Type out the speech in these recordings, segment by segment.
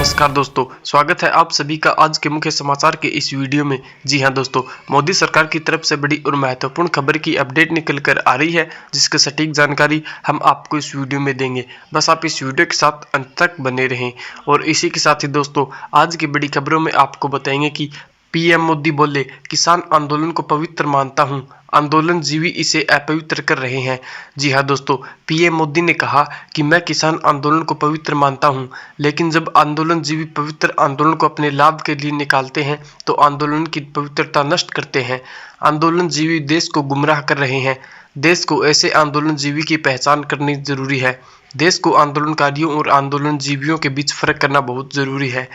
नमस्कार दोस्तों, स्वागत है आप सभी का आज के मुख्य समाचार के इस वीडियो में। जी हां दोस्तों, मोदी सरकार की तरफ से बड़ी और महत्वपूर्ण खबर की अपडेट निकल कर आ रही है, जिसकी सटीक जानकारी हम आपको इस वीडियो में देंगे। बस आप इस वीडियो के साथ अंत तक बने रहें। और इसी के साथ ही दोस्तों, आज की बड़ी खबरों में आपको बताएंगे कि पीएम मोदी बोले, किसान आंदोलन को पवित्र मानता हूं, आंदोलन जीवी इसे अपवित्र कर रहे हैं। जी हां दोस्तों, पीएम मोदी ने कहा कि मैं किसान आंदोलन को पवित्र मानता हूं, लेकिन जब आंदोलन जीवी पवित्र आंदोलन को अपने लाभ के लिए निकालते हैं तो आंदोलन की पवित्रता नष्ट करते हैं। आंदोलन जीवी देश को गुमराह कर रहे हैं। देश को ऐसे आंदोलन जीवी की पहचान करनी जरूरी है। देश को आंदोलनकारियों और आंदोलन जीवियों के बीच फर्क करना बहुत जरूरी है।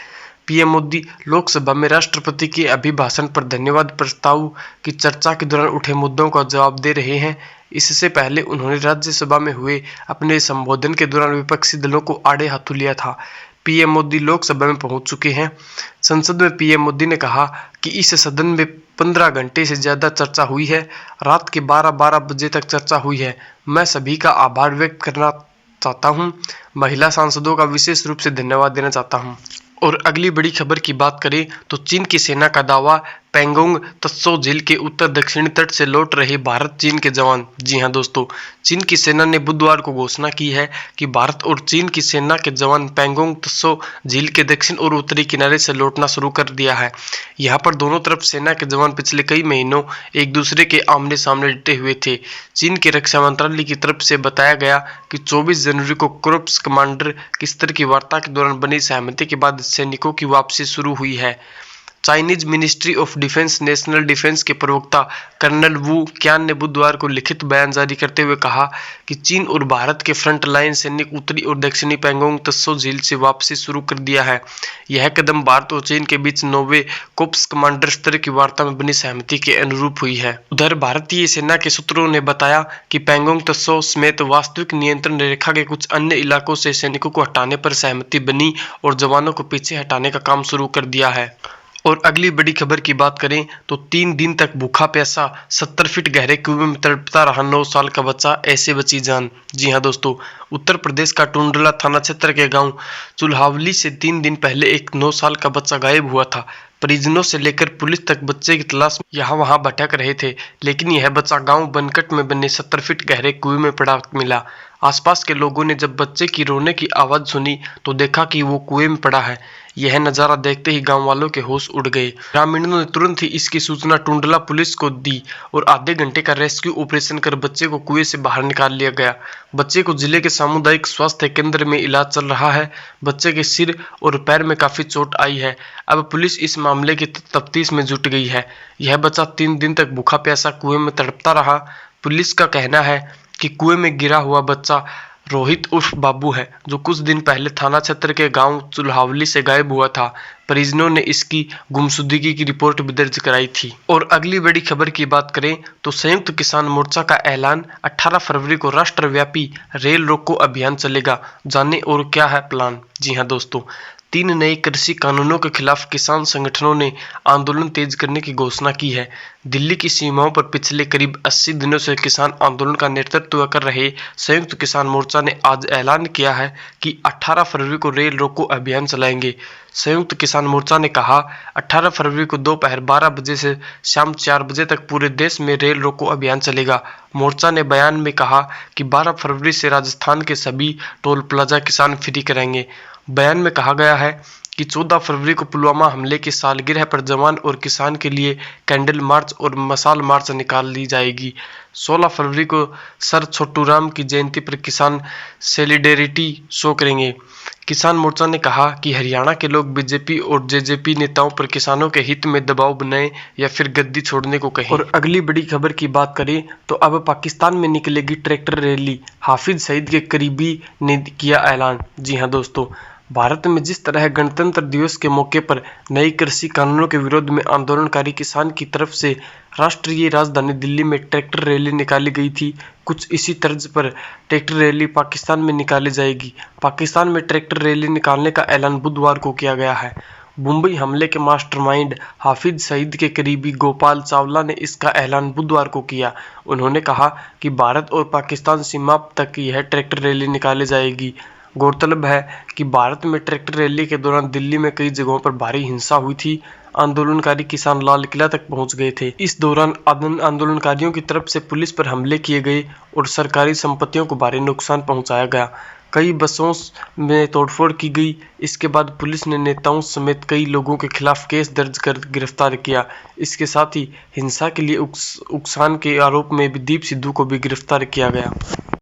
पीएम मोदी लोकसभा में राष्ट्रपति के अभिभाषण पर धन्यवाद प्रस्ताव की चर्चा के दौरान उठे मुद्दों का जवाब दे रहे हैं। इससे पहले उन्होंने राज्यसभा में हुए अपने संबोधन के दौरान विपक्षी दलों को आड़े हाथों लिया था। पीएम मोदी लोकसभा में पहुंच चुके हैं। संसद में पीएम मोदी ने कहा कि इस सदन में 15 घंटे से ज्यादा चर्चा हुई है। रात के 12 बजे तक चर्चा हुई है। मैं सभी का आभार व्यक्त करना चाहता हूं। महिला सांसदों का विशेष रूप से धन्यवाद देना चाहता हूं। और अगली बड़ी खबर की बात करें तो चीन की सेना का दावा, पैंगोंग त्सो झील के उत्तर दक्षिणी तट से लौट रहे भारत चीन के जवान। जी हां दोस्तों, चीन की सेना ने बुधवार को घोषणा की है कि भारत और चीन की सेना के जवान पैंगोंग त्सो झील के दक्षिण और उत्तरी किनारे से लौटना शुरू कर दिया है। यहां पर दोनों तरफ सेना के जवान पिछले कई महीनों एक दूसरे के आमने सामने डटे हुए थे। चीन के रक्षा मंत्रालय की तरफ से बताया गया कि 24 जनवरी को कोर्प्स कमांडर की स्तर की वार्ता के दौरान बनी सहमति के बाद सैनिकों की वापसी शुरू हुई है। Chinese ministry of defence national defence के प्रवक्ता कर्नल वू क्यान ने बुधवार को लिखित बयान जारी करते हुए कहा कि चीन और भारत के फ्रंट लाइन सैनिक उत्तरी और दक्षिणी पैंगोंग त्सो झील से वापसी शुरू कर दिया है। यह कदम भारत और चीन के बीच 9वें कोर्प्स कमांडर स्तर की वार्ता में बनी सहमति के अनुरूप हुई है। उधर भारतीय सेना के सूत्रों ने बताया कि पैंगोंग त्सो समेत वास्तविक नियंत्रण रेखा के कुछ अन्य इलाकों से सैनिकों को हटाने पर सहमति बनी और जवानों को पीछे हटाने का काम शुरू कर दिया है। और अगली बड़ी खबर की बात करें तो 3 दिन तक भूखा प्यासा 70 फीट गहरे कुएं में तड़पता रहा 9 साल का बच्चा, ऐसे बची जान। जी हां दोस्तों, उत्तर प्रदेश का टुंडला थाना क्षेत्र के गांव चुल्हावली से 3 दिन पहले एक 9 साल का बच्चा गायब हुआ था। परिजनों से लेकर पुलिस तक बच्चे की तलाश में यहाँ वहां भटक रहे थे, लेकिन यह बच्चा गांव बनकट में बने 70 फीट गहरे कुएं में पड़ा मिला। आसपास के लोगों ने जब बच्चे की रोने की आवाज सुनी तो देखा कि वो कुएं में पड़ा है। यह नजारा देखते ही गांव वालों के होश उड़ गए। ग्रामीणों ने तुरंत ही इसकी सूचना टुंडला पुलिस को दी और आधे घंटे का रेस्क्यू ऑपरेशन कर बच्चे को कुएं से बाहर निकाल लिया गया। बच्चे को जिले के सामुदायिक स्वास्थ्य केंद्र में इलाज चल रहा है। बच्चे के सिर और पैर में काफी चोट आई है। अब पुलिस इस मामले की तफ्तीश में जुट गई है। यह बच्चा 3 दिन तक भूखा प्यासा कुएं में तड़पता रहा। पुलिस का कहना है कि कुएं में गिरा हुआ बच्चा रोहित उर्फ बाबू है, जो कुछ दिन पहले थाना क्षेत्र के गांव चुल्हावली से गायब हुआ था। परिजनों ने इसकी गुमशुदगी की रिपोर्ट भी दर्ज कराई थी। और अगली बड़ी खबर की बात करें तो संयुक्त किसान मोर्चा का ऐलान, 18 फरवरी को राष्ट्रव्यापी रेल रोको अभियान चलेगा। जाने और क्या है प्लान। जी हां दोस्तों, 3 नए कृषि कानूनों के खिलाफ किसान संगठनों ने आंदोलन तेज करने की घोषणा की है। दिल्ली की सीमाओं पर पिछले करीब 80 दिनों से किसान आंदोलन का नेतृत्व कर रहे संयुक्त किसान मोर्चा ने आज ऐलान किया है कि 18 फरवरी को रेल रोको अभियान चलाएंगे। संयुक्त किसान मोर्चा ने कहा, 18 फरवरी को दोपहर 12 बजे से शाम 4 बजे तक पूरे देश में रेल रोको अभियान चलेगा। मोर्चा ने बयान में कहा कि 12 फरवरी से राजस्थान के सभी टोल प्लाजा किसान फ्री करेंगे। बयान में कहा गया है कि 14 फरवरी को पुलवामा हमले की सालगिरह पर जवान और किसान के लिए कैंडल मार्च और मशाल मार्च निकाल ली जाएगी। 16 फरवरी को सर छोटू राम की जयंती पर किसान सॉलिडेरिटी शो करेंगे। किसान मोर्चा ने कहा कि हरियाणा के लोग बीजेपी और जेजेपी नेताओं पर किसानों के हित में दबाव बनाएं या फिर गद्दी छोड़ने को कहें। और अगली बड़ी खबर की बात करें तो अब पाकिस्तान में निकलेगी ट्रैक्टर रैली, हाफिज सईद के करीबी ने किया ऐलान। जी हां दोस्तों, भारत में जिस तरह गणतंत्र दिवस के मौके पर नए कृषि कानूनों के विरोध में आंदोलनकारी किसान की तरफ से राष्ट्रीय राजधानी दिल्ली में ट्रैक्टर रैली निकाली गई थी, कुछ इसी तर्ज पर ट्रैक्टर रैली पाकिस्तान में निकाली जाएगी। पाकिस्तान में ट्रैक्टर रैली निकालने का ऐलान बुधवार को किया गया है। मुंबई हमले के मास्टरमाइंड हाफिज सईद के करीबी गोपाल चावला ने इसका ऐलान बुधवार को किया। उन्होंने कहा कि भारत और पाकिस्तान सीमा तक यह ट्रैक्टर रैली निकाली जाएगी। गौरतलब है कि भारत में ट्रैक्टर रैली के दौरान दिल्ली में कई जगहों पर भारी हिंसा हुई थी। आंदोलनकारी किसान लाल किला तक पहुंच गए थे। इस दौरान आंदोलनकारियों की तरफ से पुलिस पर हमले किए गए और सरकारी संपत्तियों को भारी नुकसान पहुंचाया गया। कई बसों में तोड़फोड़ की गई। इसके बाद पुलिस ने नेताओं समेत कई लोगों के खिलाफ केस दर्ज कर गिरफ्तार किया। इसके साथ ही हिंसा के लिए उकसाने के आरोप में दीप सिद्धू को भी गिरफ्तार किया गया।